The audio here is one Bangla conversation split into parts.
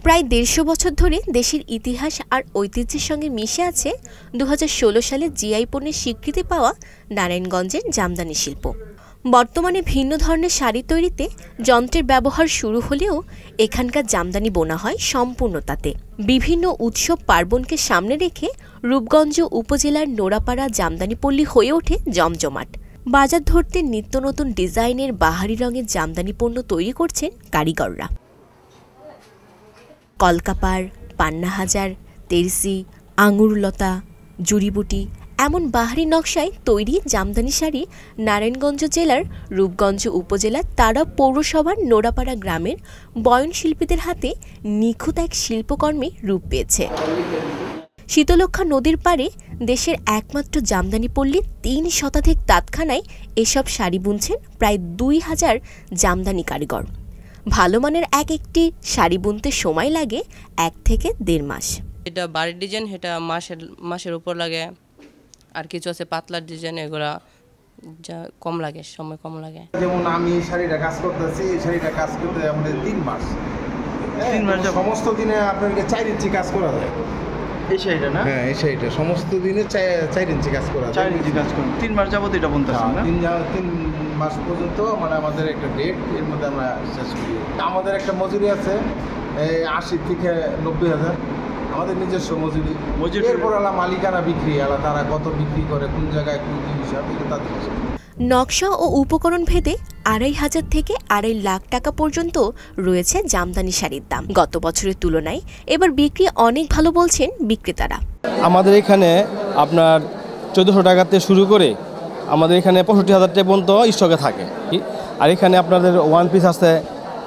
প্রায় ১৫০ বছর ধরে দেশের ইতিহাস আর ঐতিহ্যের সঙ্গে মিশে আছে ২০১৬ সালে জিআই পণ্যের স্বীকৃতি পাওয়া নারায়ণগঞ্জের জামদানি শিল্প। বর্তমানে ভিন্ন ধরনের শাড়ি তৈরিতে যন্ত্রের ব্যবহার শুরু হলেও এখানকার জামদানি বোনা হয় সম্পূর্ণ তাতে। বিভিন্ন উৎসব পার্বণকে সামনে রেখে রূপগঞ্জ উপজেলার নোড়াপাড়া জামদানি পল্লী হয়ে ওঠে জমজমাট। বাজার ধরতে নিত্য নতুন ডিজাইনের বাহারি রঙের জামদানি পণ্য তৈরি করছেন কারিগররা। কলকাপাড়, পান্নাহাজার, তেরসি, আঙুরলতা, জুড়িবুটি এমন বাহারি নকশায় তৈরি জামদানি শাড়ি নারায়ণগঞ্জ জেলার রূপগঞ্জ উপজেলার তারা পৌরসভার নোড়াপাড়া গ্রামের বয়নশিল্পীদের হাতে নিখুঁত এক শিল্পকর্মে রূপ পেয়েছে। শীতলক্ষ্যা নদীর পাড়ে দেশের একমাত্র জামদানি পল্লী ৩ শতাধিক তাঁতখানায় এসব শাড়ি বুনছেন প্রায় ২,০০০ জামদানি কারিগর। ভালো মানের একটি শাড়ি বুনতে সময় লাগে ১ থেকে ১.৫ মাস। এটা বাড়ির ডিজাইন, এটা মাসের উপর লাগে। আর কিছু আছে পাতলার ডিজাইন, এগুলা যা কম লাগে, সময় কম লাগে। যেমন আমি শাড়িটা কাজ করতেছি, এই শাড়িটা কাজ করতে আমাদের ৩ মাস। ৩ মাস সমস্ত দিনে আপনাকে ৪ ইঞ্চি কাজ করা যায়। এই শাড়িটা না? হ্যাঁ, এই শাড়িটা সমস্ত দিনে 4 ইঞ্চি কাজ করা যায়। 4 ইঞ্চি কাজ করেন ৩ মাস যাবত এটা বুনতেছেন না? ৩ মাস পর্যন্ত মানে আমাদের একটা ডেট, এর মধ্যে আমরা শেষ করি। আমাদের একটা মজুরি আছে ৮০ থেকে ৯০,০০০ আমাদের নিজস্ব মজুরি। এরপর মালিকানা বিক্রি, তারা কত বিক্রি করে, কোন জায়গায় কোন জিনিস হবে তাদের। নকশা ও উপকরণ ভেদে ২,৫০০ থেকে ২.৫ লাখ টাকা পর্যন্ত রয়েছে জামদানি শাড়ির দাম। গত বছরের তুলনায় এবার বিক্রি অনেক ভালো বলছেন বিক্রেতারা। আমাদের এখানে আপনার ১৪০০ টাকাতে শুরু করে আমাদের এখানে ৬৫,০০০ টাকা পর্যন্ত স্টকে থাকে। আর এখানে আপনাদের 1 পিস আছে,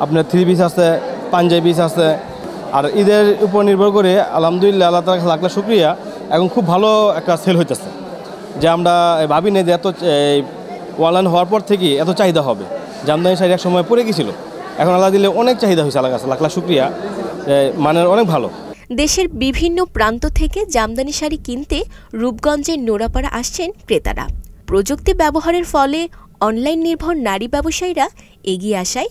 আপনার 3 পিস আছে, পাঞ্জাবি পিস আছে। আর ঈদের উপর নির্ভর করে আলহামদুলিল্লাহ আল্লাহ তাআলা লাখ লাখ শুকরিয়া, এখন খুব ভালো একটা সেল হইতেছে। যে আমরা ভাবি না যে এত অনলাইন হওয়ার পর থেকে এত চাহিদা হবে। জামদানি শাড়ি এক সময় পড়ে গিয়েছিল, এখন আল্লাহ দিলে অনেক চাহিদা হয়েছে আল্লাহ কাছে, লাখ লাখ শুকরিয়া, মানের অনেক ভালো। দেশের বিভিন্ন প্রান্ত থেকে জামদানি শাড়ি কিনতে রূপগঞ্জের নোড়াপাড়া আসছেন ক্রেতারা। প্রযুক্তি ব্যবহারের ফলে অনলাইন নির্ভর নারী ব্যবসায়ীরা এগিয়ে আসায়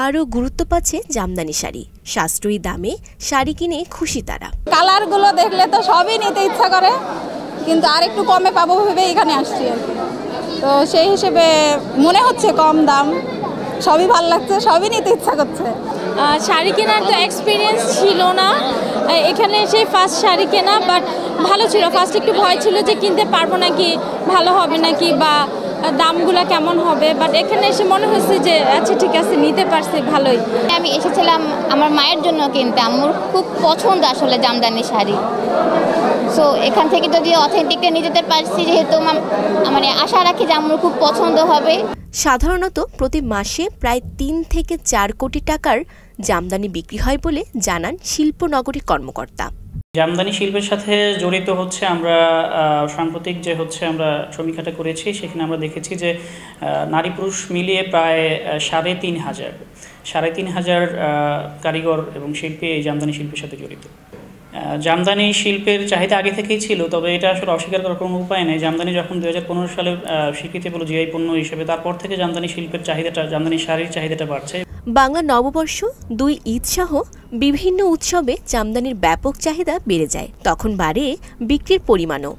আরও গুরুত্ব পাচ্ছে জামদানি শাড়ি। সাশ্রয়ী দামে শাড়ি কিনে খুশি তারা। কালারগুলো দেখলে তো সবই নিতে ইচ্ছা করে, কিন্তু আর একটু কমে পাবো ভেবে এখানে আসছি আর কি। তো সেই হিসেবে মনে হচ্ছে কম দাম, সবই ভালো লাগছে, সবই নিতে ইচ্ছা করছে। শাড়ি কেনার তো এক্সপিরিয়েন্স ছিল না, এখানে এসে ফার্স্ট শাড়ি কেনা, বাট ভালো ছিল। ফার্স্ট একটু ভয় ছিল যে কিনতে পারবো নাকি, ভালো হবে নাকি, বা দামগুলো কেমন হবে, বাট এখানে এসে মনে হচ্ছে যে আচ্ছা ঠিক আছে, নিতে পারছি, ভালোই। আমি এসেছিলাম আমার মায়ের জন্য কিনতে, আমার খুব পছন্দ আসলে জামদানি শাড়ি। সো এখান থেকে যদি অথেন্টিকটা নিয়ে যেতে পারছি, যেহেতু মানে আশা রাখি যে আমার খুব পছন্দ হবে। সাধারণত প্রতি মাসে প্রায় ৩ থেকে ৪ কোটি টাকার জামদানি বিক্রি হয় বলে জানান শিল্পনগরীর কর্মকর্তা। জামদানি শিল্পের সাথে জড়িত হচ্ছে আমরা সাম্প্রতিক যে হচ্ছে আমরা সমীক্ষাটা করেছি, সেখানে আমরা দেখেছি যে নারী পুরুষ মিলিয়ে প্রায় ৩,৫০০ কারিগর এবং শিল্পী এই জামদানি শিল্পের সাথে জড়িত। জামদানি শিল্পের চাহিদা আগে থেকেই ছিল, তবে এটা আসলে অস্বীকার করার কোনো উপায় নেই। জামদানি যখন ২০১৫ সালে স্বীকৃতি পেল জিআই পণ্য হিসেবে, তারপর থেকে জামদানি শিল্পের চাহিদাটা, জামদানি শাড়ির চাহিদাটা বাড়ছে। বাংলা নববর্ষ, ২ ঈদ সহ বিভিন্ন উৎসবে জামদানির ব্যাপক চাহিদা বেড়ে যায়, তখন বাড়ে বিক্রির পরিমাণও।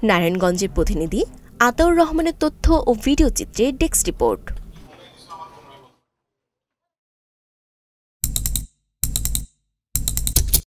নারায়ণগঞ্জের প্রতিনিধি আতাউর রহমানের তথ্য ও ভিডিও চিত্রে ডেস্ক রিপোর্ট।